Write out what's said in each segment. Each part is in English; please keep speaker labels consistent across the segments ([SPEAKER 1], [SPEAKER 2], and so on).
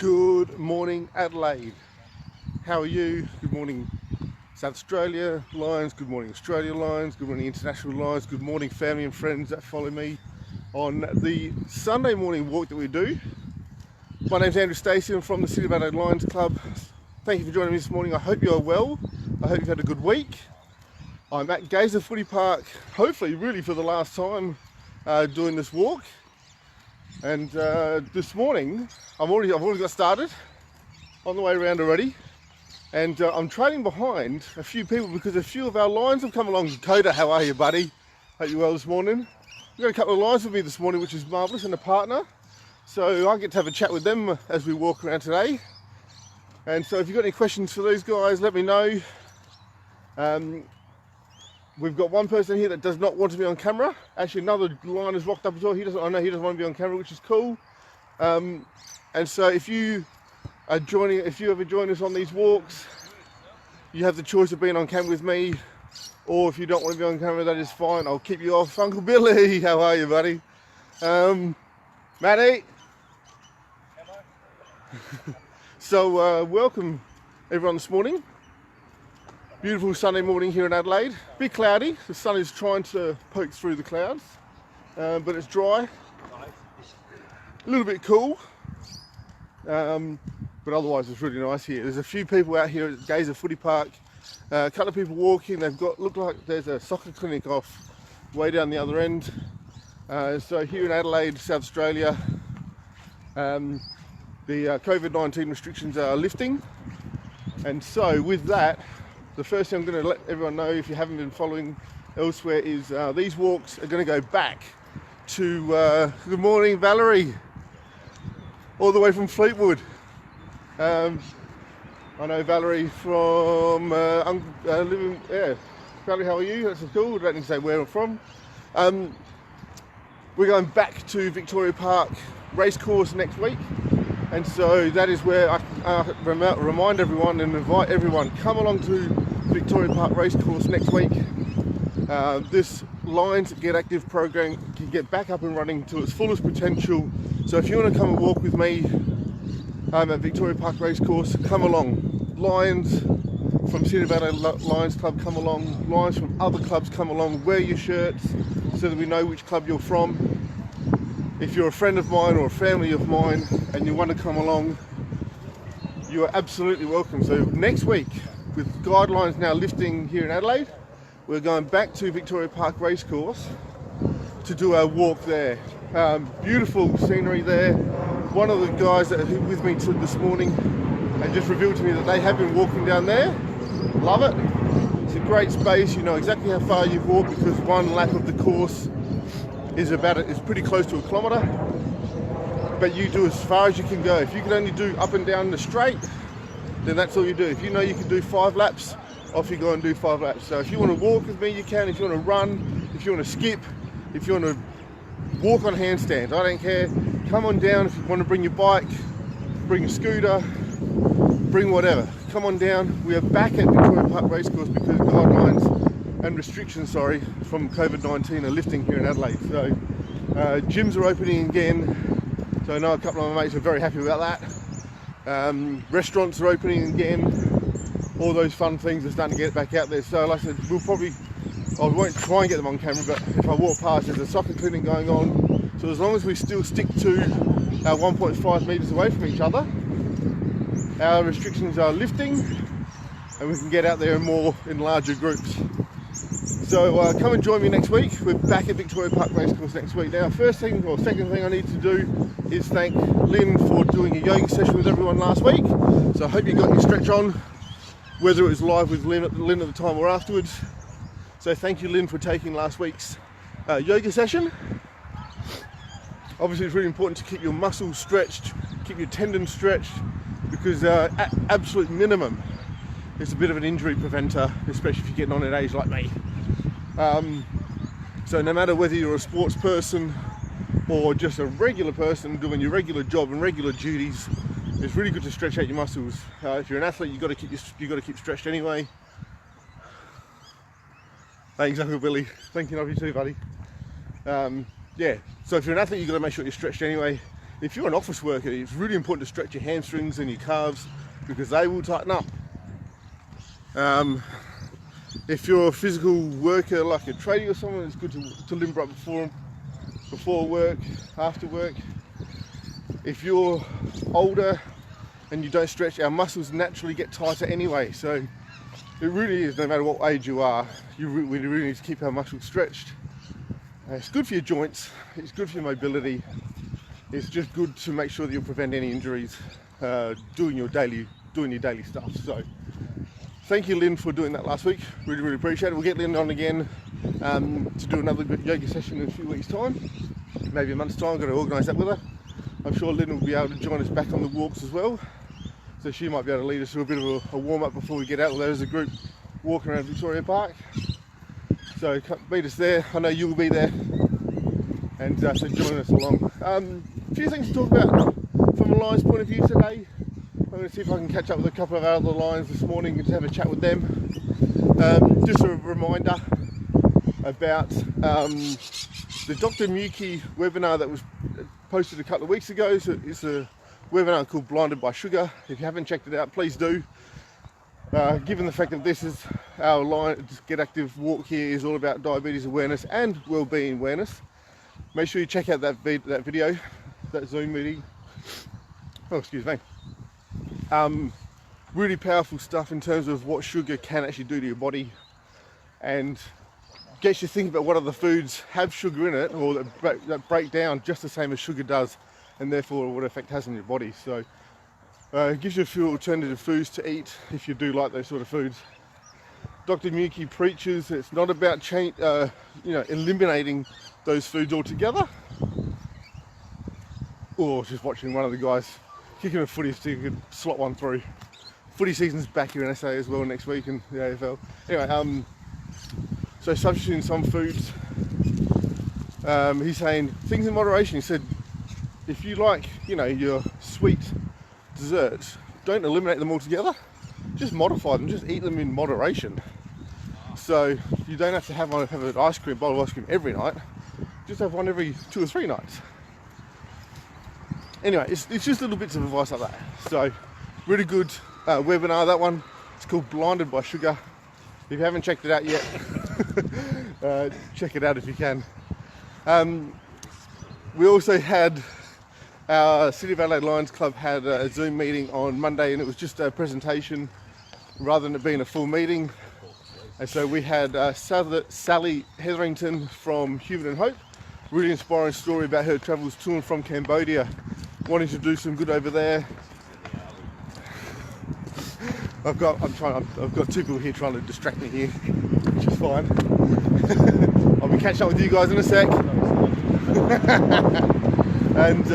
[SPEAKER 1] Good morning, Adelaide. How are you? Good morning, South Australia Lions. Good morning, Australia Lions. Good morning, International Lions. Good morning, family and friends that follow me on the Sunday morning walk that we do. My name's Andrew Stacey. I'm from the City of Adelaide Lions Club. Thank you for joining me this morning. I hope you're well. I hope you've had a good week. I'm at Gazer Footy Park, hopefully really for the last time doing this walk. And this morning, I've already got started on the way around already. And I'm trailing behind a few people because a few of our Lions have come along. Dakota, how are you, buddy? Hope you're well this morning. We've got a couple of Lions with me this morning, which is marvellous, and a partner. So I get to have a chat with them as we walk around today. And so if you've got any questions for these guys, let me know. We've got one person here that does not want to be on camera. Actually, another Lion has rocked up as well. I know he doesn't want to be on camera, which is cool. And so if you ever join us on these walks, you have the choice of being on camera with me, or if you don't want to be on camera, that is fine. I'll keep you off. Uncle Billy, how are you, buddy? Matty? Hello. So welcome everyone this morning. Beautiful Sunday morning here in Adelaide. A bit cloudy. The sun is trying to poke through the clouds, but it's dry. A little bit cool. But otherwise it's really nice here. There's a few people out here at Gazer Footy Park, a couple of people walking. Look like there's a soccer clinic off way down the other end. So here in Adelaide, South Australia, the COVID-19 restrictions are lifting. And so with that, the first thing I'm going to let everyone know, if you haven't been following elsewhere, is these walks are going to go back to, good morning Valerie, all the way from Fleetwood. I know Valerie from living. Yeah, Valerie, how are you? That's cool. I don't need to say where I'm from. We're going back to Victoria Park Racecourse next week, and so that is where I remind everyone and invite everyone, come along to Victoria Park Racecourse next week. This Lions Get Active program can get back up and running to its fullest potential. So if you want to come and walk with me at Victoria Park Racecourse, come along. Lions from City of Adelaide Lions Club, come along. Lions from other clubs, come along. Wear your shirts so that we know which club you're from. If you're a friend of mine or a family of mine and you want to come along, you are absolutely welcome. So next week, with guidelines now lifting here in Adelaide, we're going back to Victoria Park Racecourse to do our walk there. Beautiful scenery there. One of the guys that are with me this morning and just revealed to me that they have been walking down there. Love it. It's a great space. You know exactly how far you've walked because one lap of the course is pretty close to 1 kilometre. But you do as far as you can go. If you can only do up and down the straight, then that's all you do. If you know you can do 5 laps, off you go and do 5 laps. So if you want to walk with me, you can. If you want to run, if you want to skip, if you want to walk on handstands, I don't care. Come on down. If you want to bring your bike, bring a scooter, bring whatever. Come on down. We are back at Victoria Park Racecourse because guidelines and restrictions, from COVID-19 are lifting here in Adelaide. So gyms are opening again. So I know a couple of my mates are very happy about that. Restaurants are opening again. All those fun things are starting to get back out there. So like I said, I won't try and get them on camera, but if I walk past, there's a soccer clinic going on. So as long as we still stick to our 1.5 metres away from each other, our restrictions are lifting and we can get out there in larger groups. So come and join me next week. We're back at Victoria Park Racecourse next week. Now, second thing I need to do is thank Lynn for doing a yoga session with everyone last week. So I hope you got your stretch on, whether it was live with Lynn at the time or afterwards. So thank you, Lynn, for taking last week's yoga session. Obviously, it's really important to keep your muscles stretched, keep your tendons stretched, because at absolute minimum, it's a bit of an injury preventer, especially if you're getting on at age like me. So no matter whether you're a sports person or just a regular person doing your regular job and regular duties, it's really good to stretch out your muscles. If you're an athlete, you've got to keep stretched anyway. Thanks, Uncle Billy. Thinking of you too, buddy. Yeah, so if you're an athlete, you've got to make sure you're stretched anyway. if you're an office worker, it's really important to stretch your hamstrings and your calves because they will tighten up. If you're a physical worker like a tradie or someone, it's good to limber up before work, after work. If you're older and you don't stretch, our muscles naturally get tighter anyway. So it really is, no matter what age you are, we really need to keep our muscles stretched. It's good for your joints, it's good for your mobility. It's just good to make sure that you'll prevent any injuries doing your daily stuff. So thank you, Lynn, for doing that last week. Really appreciate it. We'll get Lynn on again to do another good yoga session in a few weeks' time, maybe a month's time. I'm going to organise that with her. I'm sure Lynn will be able to join us back on the walks as well, so she might be able to lead us through a bit of a warm-up before we get out. There's a group walking around Victoria Park, so meet us there. I know you'll be there, and so join us along. A few things to talk about from a Lions point of view today. I'm going to see if I can catch up with a couple of our other Lions this morning and have a chat with them. Just a reminder about the Dr. Muki webinar that was posted a couple of weeks ago. So it's a webinar called Blinded by Sugar. If you haven't checked it out, please do. Given the fact that this is our Lions Get Active walk here is all about diabetes awareness and well-being awareness, make sure you check out that video, that Zoom meeting. Oh, excuse me. Really powerful stuff in terms of what sugar can actually do to your body, and gets you thinking about what other foods have sugar in it or that break down just the same as sugar does, and therefore what effect it has on your body. So it gives you a few alternative foods to eat if you do like those sort of foods. Dr. Muki preaches it's not about eliminating those foods altogether, or just watching one of the guys kicking a footy stick and slot one through. Footy season's back here in SA as well next week in the AFL. Anyway, so substituting some foods. He's saying things in moderation. He said if you like, your sweet desserts, don't eliminate them altogether. Just modify them. Just eat them in moderation. So you don't have to have an bowl of ice cream every night. Just have one every 2 or 3 nights. Anyway, it's just little bits of advice like that. So really good webinar, that one. It's called Blinded by Sugar. If you haven't checked it out yet, check it out if you can. We also had our City of Adelaide Lions Club had a Zoom meeting on Monday, and it was just a presentation rather than it being a full meeting. And so we had Sally Hetherington from Human and Hope, really inspiring story about her travels to and from Cambodia, wanting to do some good over there. I've got 2 people here trying to distract me here, which is fine. I'll be catching up with you guys in a sec. And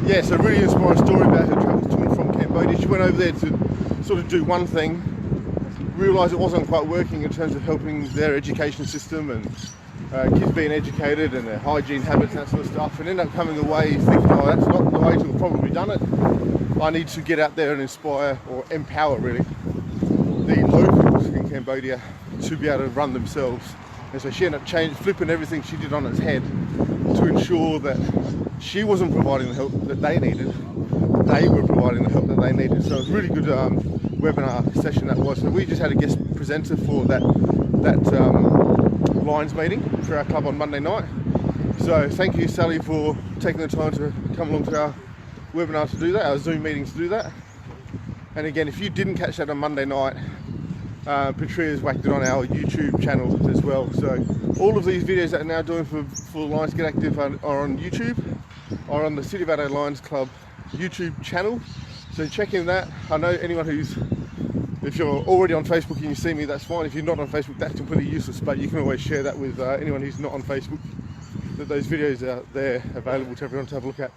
[SPEAKER 1] yeah, so really inspiring story about her travels to and from Cambodia. She went over there to sort of do one thing, realised it wasn't quite working in terms of helping their education system and kids being educated and their hygiene habits and that sort of stuff, and ended up coming away thinking, oh, that's not the way to have probably done it. I need to get out there and inspire or empower really the locals in Cambodia to be able to run themselves. And so she ended up flipping everything she did on its head to ensure that she wasn't providing the help that they needed, they were providing the help that they needed. So it was a really good webinar session that was. So we just had a guest presenter for that Lions meeting for our club on Monday night. So thank you, Sally, for taking the time to come along to our webinar to do that, our Zoom meeting to do that. And again, if you didn't catch that on Monday night, Patria's whacked it on our YouTube channel as well. So all of these videos that are now doing for Lions Get Active are on YouTube, are on the City of Adelaide Lions Club YouTube channel. So check in that. I know anyone if you're already on Facebook and you see me, that's fine. If you're not on Facebook, that's completely useless, but you can always share that with anyone who's not on Facebook, that those videos are there available to everyone to have a look at.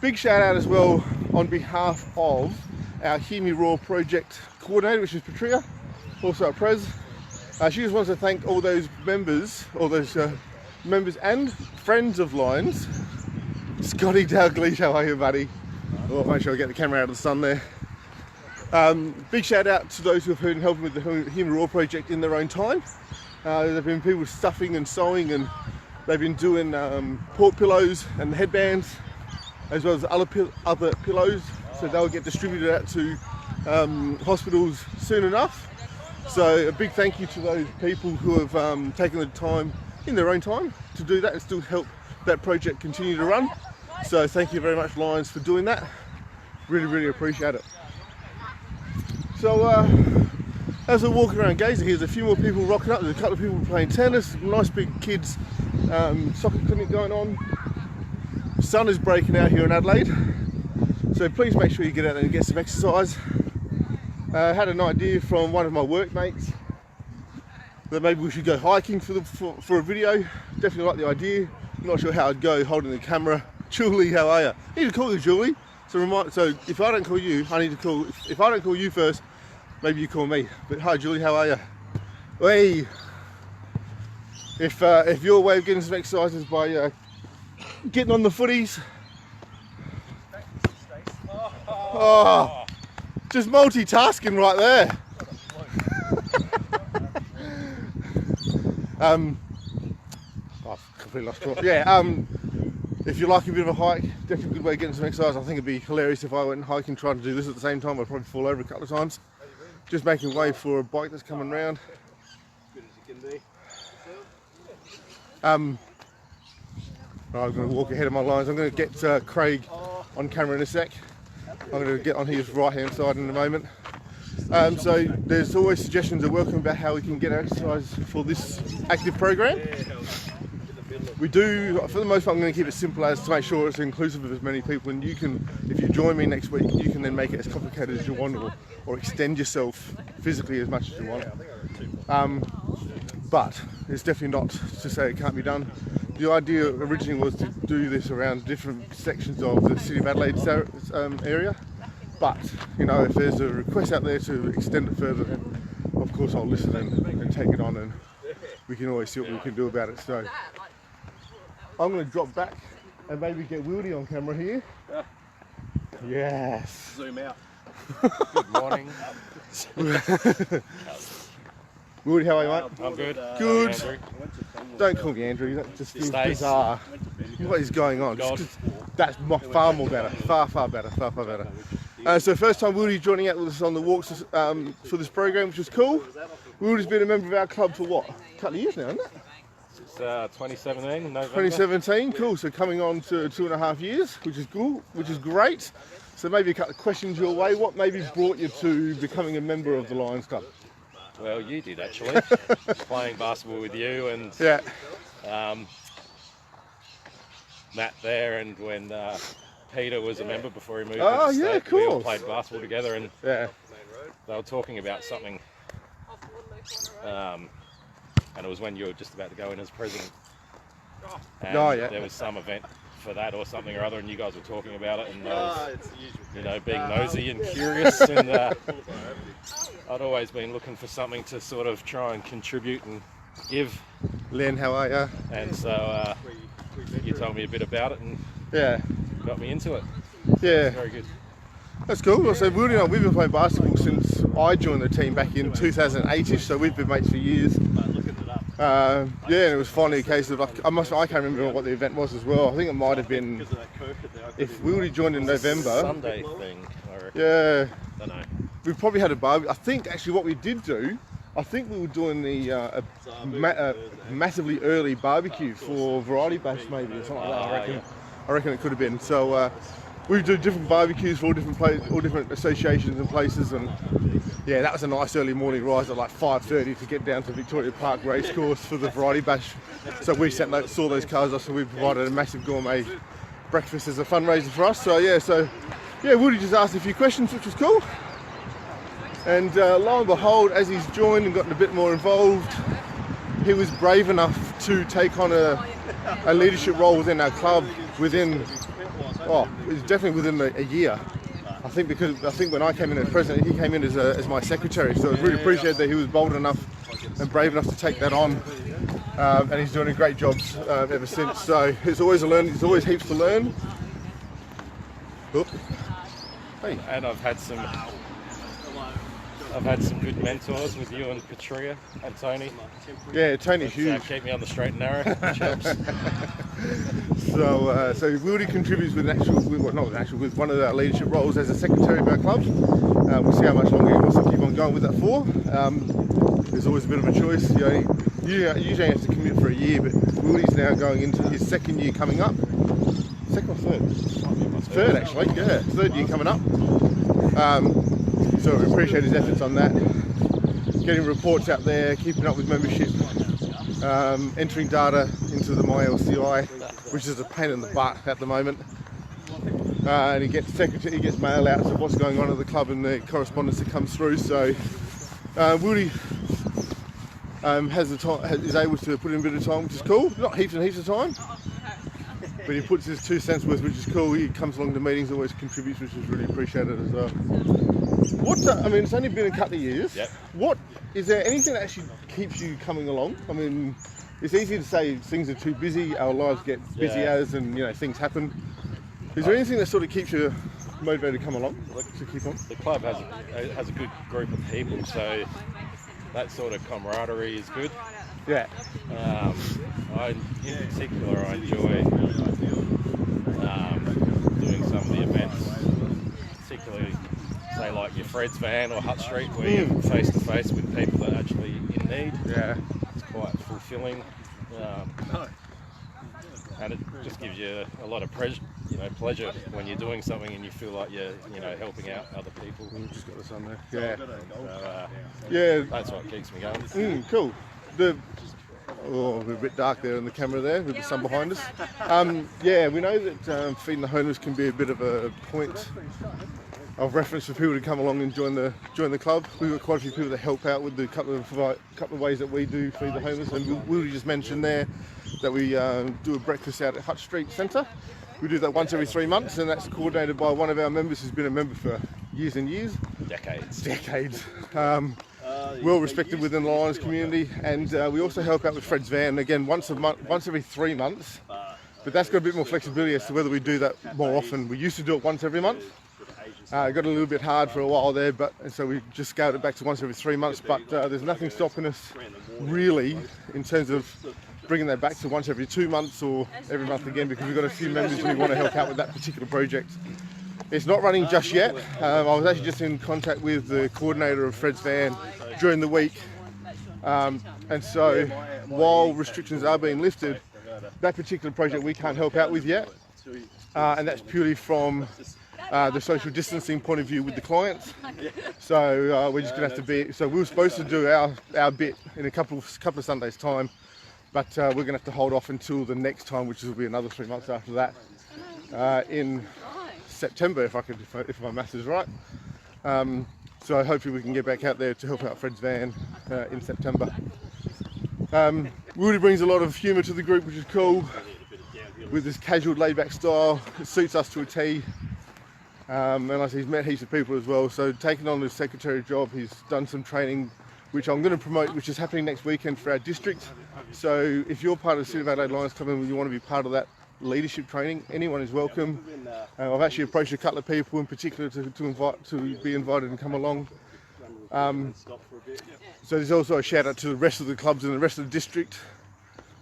[SPEAKER 1] Big shout out as well on behalf of our Hear Me Roar project coordinator, which is Patria, also our Prez. She just wants to thank all those members, and friends of Lions. Scotty Dalgleish, how are you, buddy? Oh, make sure I get the camera out of the sun there. Big shout out to those who have been helping with the Hear Me Roar project in their own time. There have been people stuffing and sewing, and they've been doing port pillows and headbands. as well as other pillows, so they'll get distributed out to hospitals soon enough. So a big thank you to those people who have taken the time in their own time to do that and still help that project continue to run. So thank you very much, Lions, for doing that. Really appreciate it. So as I walk around Gazer, here's a few more people rocking up. There's a couple of people playing tennis, nice big kids soccer clinic going on. The sun is breaking out here in Adelaide, so please make sure you get out there and get some exercise. I had an idea from one of my workmates that maybe we should go hiking for a video. Definitely like the idea. Not sure how I'd go holding the camera. Julie, how are you? I need to call you, Julie. So if I don't call you, I need to call. If I don't call you first, maybe you call me. But hi, Julie, how are you? Hey. If your way of getting some exercise is by getting on the footies. Oh, just multitasking right there. I've completely lost track. Yeah. If you like a bit of a hike, definitely a good way of getting some exercise. I think it'd be hilarious if I went hiking trying to do this at the same time. I'd probably fall over a couple of times. Just making way for a bike that's coming round. I'm going to walk ahead of my lines. I'm going to get Craig on camera in a sec. I'm going to get on his right hand side in a moment. So there's always suggestions are welcome about how we can get exercise for this active program. We do, for the most part, I'm going to keep it simple as to make sure it's inclusive of as many people, and you can, if you join me next week, you can then make it as complicated as you want, or extend yourself physically as much as you want. But it's definitely not to say it can't be done. The idea originally was to do this around different sections of the City of Adelaide area, but you know, if there's a request out there to extend it further, then of course I'll listen and take it on, and we can always see what we can do about it. So I'm going to drop back and maybe get Wildy on camera here. Yes.
[SPEAKER 2] Zoom out.
[SPEAKER 3] Good morning.
[SPEAKER 1] Wildy, how are you, mate?
[SPEAKER 3] I'm good.
[SPEAKER 1] Good.
[SPEAKER 3] Andrew.
[SPEAKER 1] Don't call me Andrew, that just feels
[SPEAKER 3] Stace.
[SPEAKER 1] bizarre. What is going on?
[SPEAKER 3] God.
[SPEAKER 1] That's far more better. Far better. So first time Wildy joining out with us on the walks for this program, which is cool. Wildy's been a member of our club for what? A couple of years now, isn't it?
[SPEAKER 3] It's 2017, November.
[SPEAKER 1] 2017, cool. So coming on to 2.5 years, which is cool, which is great. So maybe a couple of questions your way. What maybe brought you to becoming a member of the Lions Club?
[SPEAKER 3] Well, you did actually. Playing basketball with you and
[SPEAKER 1] Yeah.
[SPEAKER 3] Matt there, and when Peter was a member before he moved
[SPEAKER 1] Oh,
[SPEAKER 3] to the
[SPEAKER 1] yeah,
[SPEAKER 3] state,
[SPEAKER 1] cool.
[SPEAKER 3] we all played basketball together, and
[SPEAKER 1] Yeah.
[SPEAKER 3] they were talking about something. And it was when you were just about to go in as president. And
[SPEAKER 1] Oh, yeah.
[SPEAKER 3] there was some event for that or something or other, and you guys were talking about it, and I was, you know, being nosy and curious, and I'd always been looking for something to sort of try and contribute and give.
[SPEAKER 1] Len, how are you?
[SPEAKER 3] And so you told me a bit about it and
[SPEAKER 1] Yeah.
[SPEAKER 3] got me into it.
[SPEAKER 1] Yeah.
[SPEAKER 3] Very good.
[SPEAKER 1] That's cool. So Wildy and I, we've been playing basketball since I joined the team back in 2008ish, so we've been mates for years. Yeah, and it was finally a case of, I can't remember what the event was as well. I think it might have been, if Wildy joined in November.
[SPEAKER 3] Sunday thing, I reckon.
[SPEAKER 1] Yeah.
[SPEAKER 3] Don't know.
[SPEAKER 1] We probably had a barbecue. I think actually what we did do, I think we were doing the massively early barbecue for Variety Bash maybe, or something like that.
[SPEAKER 3] Yeah.
[SPEAKER 1] I reckon it could have been. So we do different barbecues for all different associations and places, and yeah, that was a nice early morning rise at like 5:30 to get down to Victoria Park Racecourse for the Variety Bash. So we saw those cars off, so we provided a massive gourmet breakfast as a fundraiser for us. So yeah, Woody just asked a few questions, which was cool. And lo and behold, as he's joined and gotten a bit more involved, he was brave enough to take on a leadership role within our club within, it was definitely within a year. I think when I came in as president, he came in as my secretary. So I really appreciate that he was bold enough and brave enough to take that on. And he's doing a great job ever since. So it's always there's always heaps to learn. Oh. Hey.
[SPEAKER 3] And I've had some good mentors with you and Patria and Tony.
[SPEAKER 1] Yeah, Tony's huge.
[SPEAKER 3] Keep me on the straight and narrow, which helps.
[SPEAKER 1] So Wildy contributes with with one of our leadership roles as a secretary of our club. We'll see how much longer he wants to keep on going with that for. There's always a bit of a choice. You usually have to commit for a year, but Wildy's now going into his second year coming up. Second or third? Third actually, yeah. Third year coming up. So we appreciate his efforts on that. Getting reports out there, keeping up with membership, entering data into the MyLCI, which is a pain in the butt at the moment. And he gets mail out of what's going on at the club and the correspondence that comes through. So Wildy is able to put in a bit of time, which is cool. Not heaps and heaps of time, but he puts his 2 cents worth, which is cool. He comes along to meetings, always contributes, which is really appreciated as well. It's only been a couple of years.
[SPEAKER 3] Yep.
[SPEAKER 1] Is there anything that actually keeps you coming along? I mean, it's easy to say things are too busy, our lives get busy and things happen. Is there anything that sort of keeps you motivated to come along, to keep on?
[SPEAKER 3] The club has a good group of people, so that sort of camaraderie is good.
[SPEAKER 1] Yeah.
[SPEAKER 3] In particular, I enjoy doing some of the events, particularly say like your Fred's Van or Hutt Street, where you're face to face with people that are actually in need.
[SPEAKER 1] Yeah.
[SPEAKER 3] It's quite fulfilling. And it just gives you a lot of pleasure when you're doing something and you feel like you're helping out other people.
[SPEAKER 1] We've just got this on there.
[SPEAKER 3] So, that's what keeps me going.
[SPEAKER 1] Cool. We're a bit dark there in the camera there with the sun behind us. We know that feeding the homeless can be a bit of a point of reference for people to come along and join the club. We've got quite a few people that help out with the couple of ways that we do feed the homeless. And Wildy just mentioned there that we do a breakfast out at Hutt Street Centre. We do that once every 3 months, and that's coordinated by one of our members who's been a member for years and years. Decades. Well respected within the Lions community, and we also help out with Fred's Van again once every 3 months. But that's got a bit more flexibility as to whether we do that more often. We used to do it once every month. It got a little bit hard for a while there, and so we just scaled it back to once every 3 months. But there's nothing stopping us really in terms of bringing that back to once every 2 months or every month again, because we've got a few members who want to help out with that particular project. It's not running just yet. I was actually just in contact with the coordinator of Fred's Van during the week, and so while restrictions are being lifted, that particular project we can't help out with yet, and that's purely from the social distancing point of view with the clients. So we're just going to have to be. So we were supposed to do our bit in a couple of Sundays' time, but we're going to have to hold off until the next time, which will be another 3 months after that, in September, if my maths is right. So hopefully we can get back out there to help out Fred's Van in September. Wildy brings a lot of humour to the group, which is cool, with this casual laid-back style. It suits us to a T. And like I said, he's met heaps of people as well. So taking on the secretary job, he's done some training, which I'm going to promote, which is happening next weekend for our district. So if you're part of the City of Adelaide Lions Club and you want to be part of that leadership training, anyone is welcome. I've actually approached a couple of people in particular to be invited and come along. So there's also a shout out to the rest of the clubs in the rest of the district,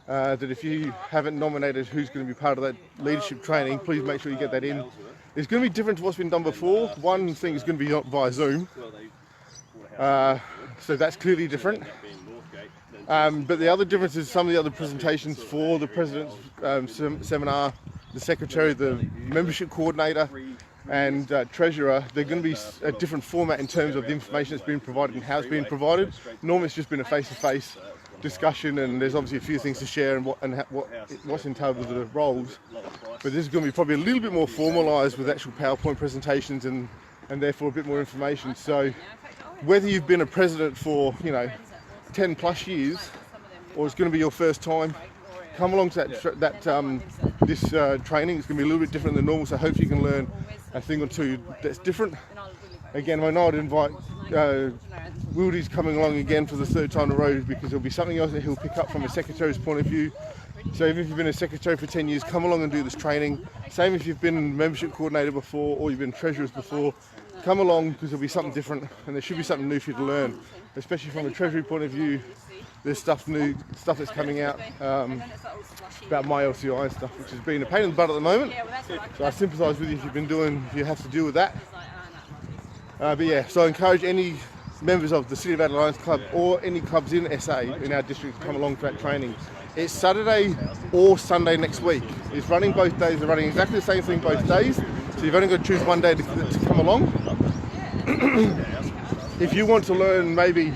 [SPEAKER 1] that if you haven't nominated who's going to be part of that leadership training, please make sure you get that in. It's going to be different to what's been done before. One thing is going to be via Zoom, so that's clearly different. But the other difference is some of the other presentations for the President's seminar, the Secretary, the Membership Coordinator and Treasurer, they're going to be a different format in terms of the information that's been provided and how it's been provided. Normally it's just been a face-to-face discussion, and there's obviously a few things to share and what's entailed with the roles. But this is going to be probably a little bit more formalised with actual PowerPoint presentations and therefore a bit more information. So whether you've been a president for 10 plus years, or it's going to be your first time, come along to this training. It's going to be a little bit different than normal, so hopefully you can learn a thing or two that's different. Again, I know I'd invite Wildy's coming along again for the third time in a row, because there'll be something else that he'll pick up from a secretary's point of view. So even if you've been a secretary for 10 years, come along and do this training. Same if you've been membership coordinator before or you've been treasurers before, come along, because there'll be something different and there should be something new for you to learn. especially from a treasury point of view. There's new stuff that's coming out about my LCI and stuff, which has been a pain in the butt at the moment. So I sympathise with you if you have to deal with that. But yeah, so I encourage any members of the City of Adelaide Lions Club or any clubs in SA in our district to come along for that training. It's Saturday or Sunday next week. It's running both days. They're running exactly the same thing both days. So you've only got to choose one day to come along. If you want to learn maybe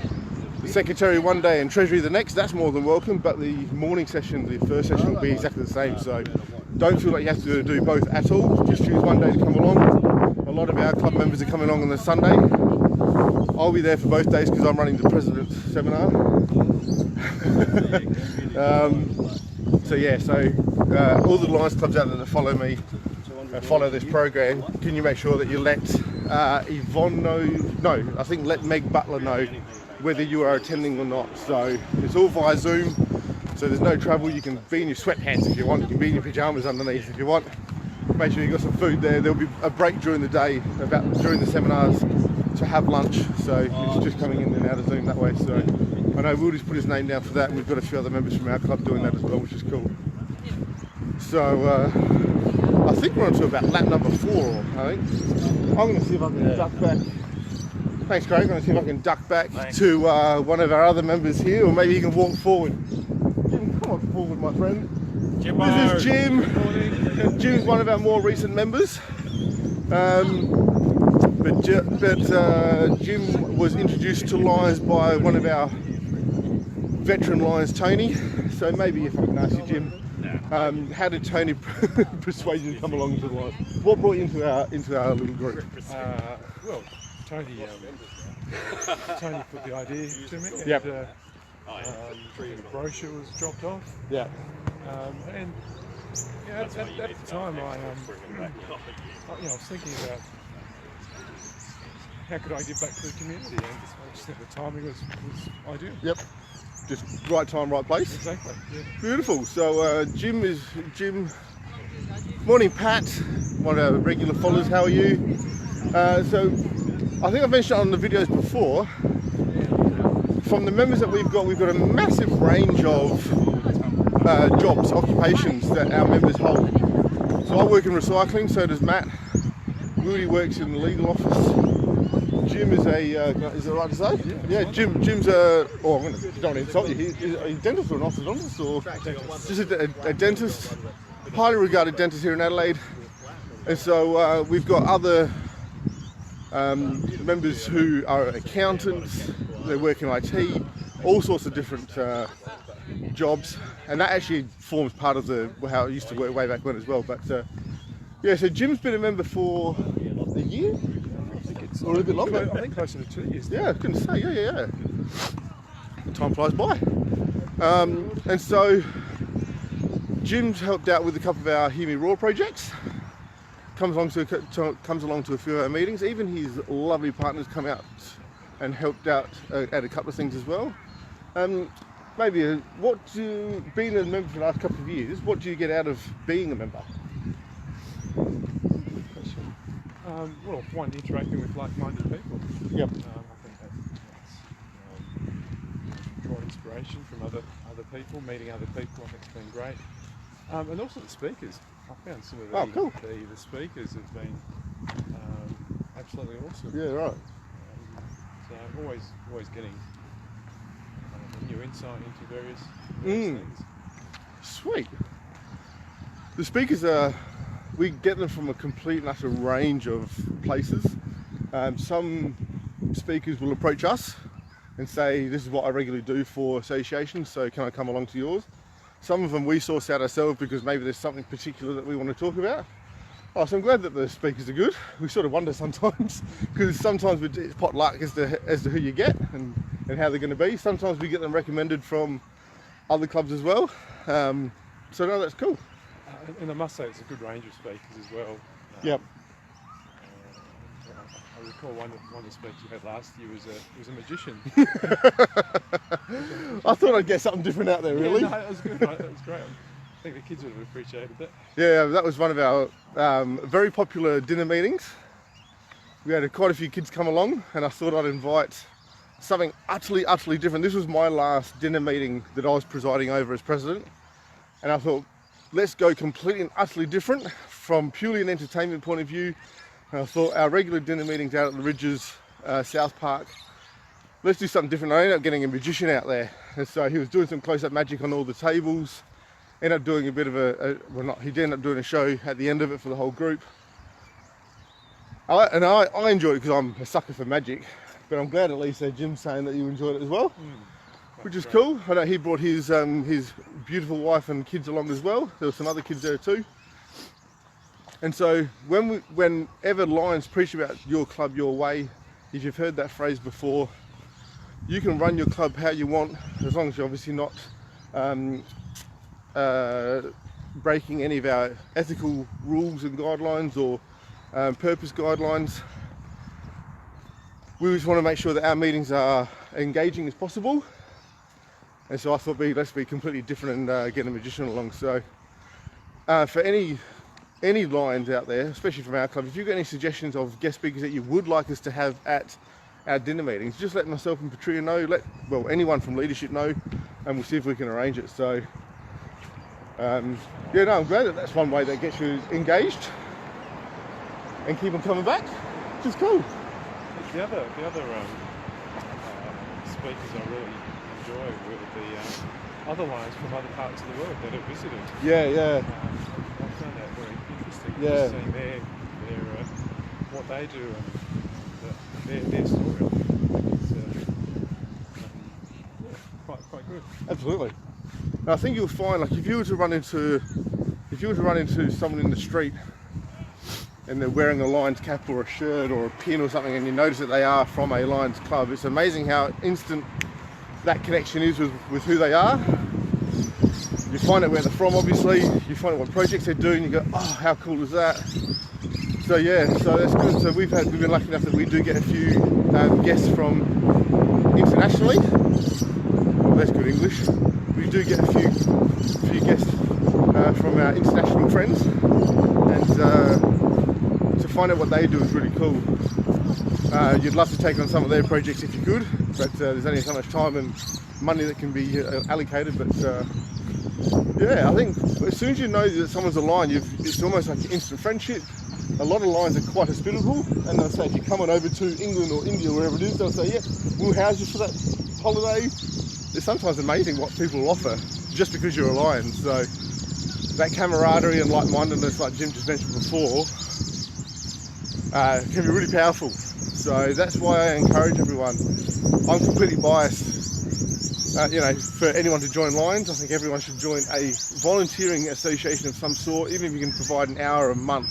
[SPEAKER 1] the secretary one day and treasury the next, that's more than welcome. But the morning session, the first session, will be exactly the same. So don't feel like you have to do both at all. Just choose one day to come along. A lot of our club members are coming along on the Sunday. I'll be there for both days because I'm running the President's Seminar. So yeah, all the Lions clubs out there that follow me, follow this program, can you make sure that you let Yvonne know, I think let Meg Butler know whether you are attending or not. So it's all via Zoom, so there's no trouble. You can be in your sweatpants if you want, you can be in your pyjamas underneath if you want. Make sure you've got some food there. There'll be a break during the day, during the seminars, to have lunch. So it's just coming in and out of Zoom that way. So I know Will just put his name down for that, and we've got a few other members from our club doing that as well, which is cool. So I think we're on to about lap number 4, I think. I'm going to see if I can duck back. Thanks, Craig. I'm going to see if I can duck back to one of our other members here, or maybe you can walk forward. Jim, come on forward, my friend.
[SPEAKER 2] Jimbo.
[SPEAKER 1] This is Jim. Jim's one of our more recent members. But Jim was introduced to Lions by one of our veteran Lions, Tony. So maybe if I can ask you, Jim, how did Tony persuade you to come along to the Lions? What brought you into our little group?
[SPEAKER 2] Well, Tony put the idea to me. And,
[SPEAKER 1] yep.
[SPEAKER 2] The brochure was dropped off.
[SPEAKER 1] Yeah.
[SPEAKER 2] And at the time, I was thinking about how could I give back to the community, and I just think the timing was ideal.
[SPEAKER 1] Yep. Just right time, right place.
[SPEAKER 2] Exactly. Yeah.
[SPEAKER 1] Beautiful. So Jim. Morning, Pat. One of our regular followers. How are you? So I think I've mentioned on the videos before. From the members that we've got a massive range of jobs, occupations that our members hold. So I work in recycling, so does Matt. Rudy works in the legal office. Jim is is it right to say? Yeah, Jim's I don't want to insult you. Is he a dentist or an orthodontist? Or just a dentist, highly regarded dentist here in Adelaide. And so we've got other members who are accountants, they work in IT, all sorts of different jobs, and that actually forms part of how it used to work way back when as well. But yeah, so Jim's been a member for a year, or a bit longer.
[SPEAKER 2] I think closer to 2 years.
[SPEAKER 1] Yeah, I was going to say, yeah. Time flies by. And so Jim's helped out with a couple of our Hear Me Roar projects. Comes along to a few of our meetings. Even his lovely partners come out and helped out at a couple of things as well. Maybe being a member for the last couple of years, what do you get out of being a member?
[SPEAKER 2] Well, one, interacting with like-minded people.
[SPEAKER 1] Yep.
[SPEAKER 2] I think that's draw inspiration from other people, meeting other people. I think it's been great. And also the speakers. I found some of the speakers have been absolutely awesome.
[SPEAKER 1] Yeah, right.
[SPEAKER 2] So always getting new insight into various things.
[SPEAKER 1] Sweet. The speakers we get them from a complete and utter range of places. Some speakers will approach us and say, this is what I regularly do for associations, so can I come along to yours? Some of them we source out ourselves because maybe there's something particular that we want to talk about. Oh, so I'm glad that the speakers are good. We sort of wonder sometimes, because sometimes it's pot luck as to who you get and how they're going to be. Sometimes we get them recommended from other clubs as well. So no, that's cool.
[SPEAKER 2] And I must say it's a good range of speakers as well.
[SPEAKER 1] Yep.
[SPEAKER 2] I recall one of the speakers you had last year was a magician.
[SPEAKER 1] I thought I'd get something different out there, really.
[SPEAKER 2] Yeah, no, it was good. It was great. I think the kids would have appreciated that.
[SPEAKER 1] Yeah, that was one of our very popular dinner meetings. We had quite a few kids come along, and I thought I'd invite something utterly different. This was my last dinner meeting that I was presiding over as president, and I thought, let's go completely and utterly different from purely an entertainment point of view. And I thought our regular dinner meetings out at the Ridges, South Park, let's do something different. I ended up getting a magician out there, and so he was doing some close-up magic on all the tables. Ended up doing a bit of he ended up doing a show at the end of it for the whole group. I enjoyed it because I'm a sucker for magic, but I'm glad at least Jim's saying that you enjoyed it as well, which is cool. I know he brought his beautiful wife and kids along as well. There were some other kids there too. And so whenever Lions preach about your club, your way, if you've heard that phrase before, you can run your club how you want, as long as you're obviously not breaking any of our ethical rules and guidelines or purpose guidelines. We just want to make sure that our meetings are engaging as possible, and so I thought let's be completely different and get a magician along. So for any Lions out there, especially from our club, if you've got any suggestions of guest speakers that you would like us to have at our dinner meetings, just let myself and Patria know, anyone from leadership know, and we'll see if we can arrange it. So I'm glad that that's one way that gets you engaged and keep them coming back, which is cool.
[SPEAKER 2] The other speakers I really enjoy were the other Lions from other parts of the world that have visited.
[SPEAKER 1] Yeah.
[SPEAKER 2] I found that very interesting.
[SPEAKER 1] Yeah.
[SPEAKER 2] Just seeing their what they do and their story. It's quite good.
[SPEAKER 1] Absolutely. And I think you'll find, like, if you were to run into someone in the street and they're wearing a Lions cap or a shirt or a pin or something, and you notice that they are from a Lions club, it's amazing how instant that connection is with who they are. You find out where they're from, obviously. You find out what projects they're doing. You go, oh, how cool is that? So yeah, so that's good. So we've been lucky enough that we do get a few guests from internationally. Well, that's good English. We do get a few guests from our international friends, and to find out what they do is really cool. You'd love to take on some of their projects if you could, but there's only so much time and money that can be allocated. But yeah, I think as soon as you know that someone's a Lion, it's almost like instant friendship. A lot of Lions are quite hospitable, and they'll say, if you come on over to England or India, wherever it is, they'll say, yeah, we'll house you for that holiday. It's sometimes amazing what people offer just because you're a Lion. So that camaraderie and like-mindedness, like Jim just mentioned before, can be really powerful. So that's why I encourage everyone. I'm completely biased, for anyone to join Lions. I think everyone should join a volunteering association of some sort, even if you can provide an hour a month.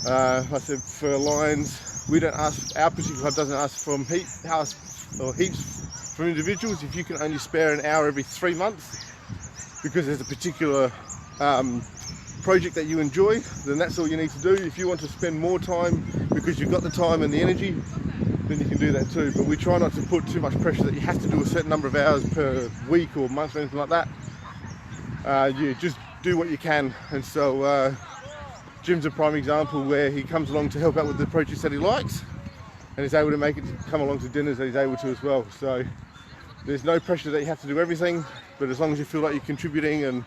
[SPEAKER 1] Like I said, for Lions, we don't ask, our particular club doesn't ask from heaps from individuals. If you can only spare an hour every 3 months because there's a particular project that you enjoy, then that's all you need to do. If you want to spend more time because you've got the time and the energy, then you can do that too. But we try not to put too much pressure that you have to do a certain number of hours per week or month or anything like that. You just do what you can. And so Jim's a prime example where he comes along to help out with the projects that he likes, and is able to make it come along to dinners that he's able to as well. So there's no pressure that you have to do everything, but as long as you feel like you're contributing. And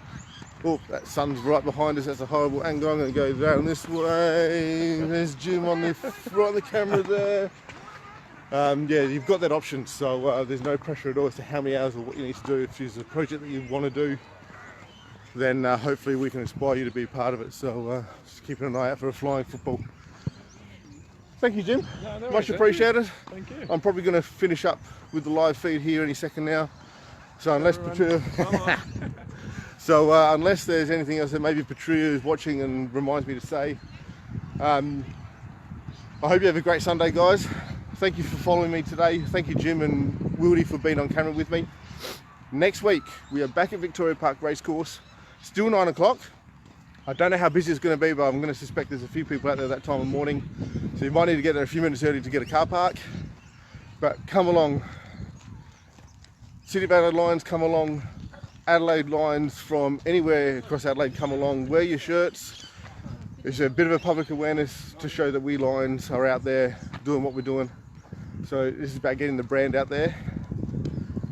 [SPEAKER 1] oh, that sun's right behind us, that's a horrible angle. I'm going to go down this way. There's Jim on the right of the camera there. Yeah, you've got that option, so there's no pressure at all as to how many hours or what you need to do. If there's a project that you want to do, then hopefully we can inspire you to be part of it. So just keeping an eye out for a flying football. Thank you, Jim.
[SPEAKER 2] No,
[SPEAKER 1] much appreciated.
[SPEAKER 2] Thank you.
[SPEAKER 1] I'm probably going to finish up with the live feed here any second now. So unless unless there's anything else that maybe Patria is watching and reminds me to say, I hope you have a great Sunday, guys. Thank you for following me today. Thank you, Jim and Wildy, for being on camera with me. Next week, we are back at Victoria Park Racecourse, still 9 o'clock. I don't know how busy it's going to be, but I'm going to suspect there's a few people out there that time of morning. So you might need to get there a few minutes early to get a car park. But come along. City of Adelaide Lions, come along. Adelaide Lions from anywhere across Adelaide, come along. Wear your shirts. It's a bit of a public awareness to show that we Lions are out there doing what we're doing. So this is about getting the brand out there.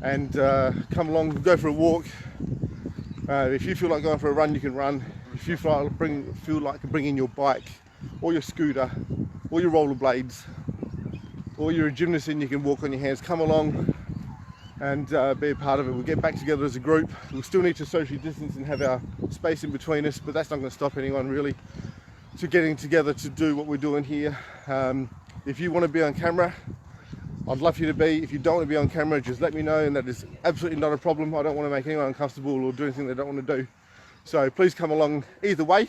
[SPEAKER 1] And come along, go for a walk. If you feel like going for a run, you can run. If you feel like bringing your bike or your scooter or your rollerblades, or you're a gymnast and you can walk on your hands, come along and be a part of it. We'll get back together as a group. We'll still need to socially distance and have our space in between us, but that's not going to stop anyone really to getting together to do what we're doing here. If you want to be on camera, I'd love you to be. If you don't want to be on camera, just let me know, and that is absolutely not a problem. I don't want to make anyone uncomfortable or do anything they don't want to do. So please come along either way.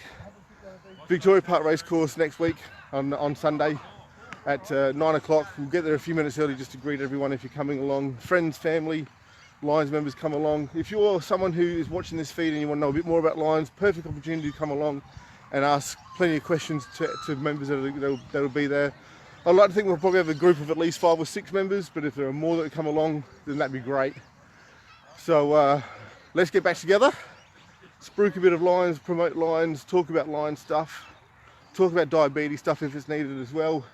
[SPEAKER 1] Victoria Park Racecourse next week on Sunday at 9 o'clock. We'll get there a few minutes early just to greet everyone if you're coming along. Friends, family, Lions members, come along. If you're someone who is watching this feed and you want to know a bit more about Lions, perfect opportunity to come along and ask plenty of questions to members that'll be there. I'd like to think we'll probably have a group of at least 5 or 6 members, but if there are more that come along, then that'd be great. So let's get back together, spruik a bit of Lions, promote Lions, talk about Lions stuff, talk about diabetes stuff if it's needed as well.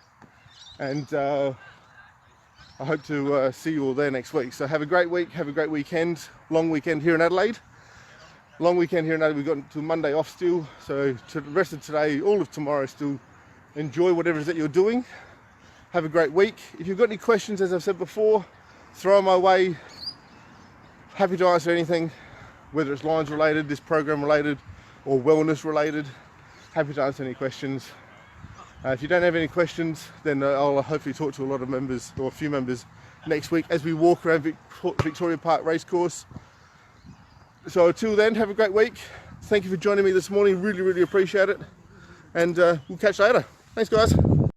[SPEAKER 1] And I hope to see you all there next week. So have a great week, have a great weekend, long weekend here in Adelaide. Long weekend here in Adelaide, we've got until Monday off still. So to the rest of today, all of tomorrow, still enjoy whatever it is that you're doing. Have a great week. If you've got any questions, as I've said before, throw them my way. Happy to answer anything, whether it's Lions related, this program related, or wellness related. Happy to answer any questions. If you don't have any questions, then I'll hopefully talk to a lot of members, or a few members, next week as we walk around Victoria Park Racecourse. So until then, have a great week. Thank you for joining me this morning. Really, really appreciate it. And we'll catch you later. Thanks, guys.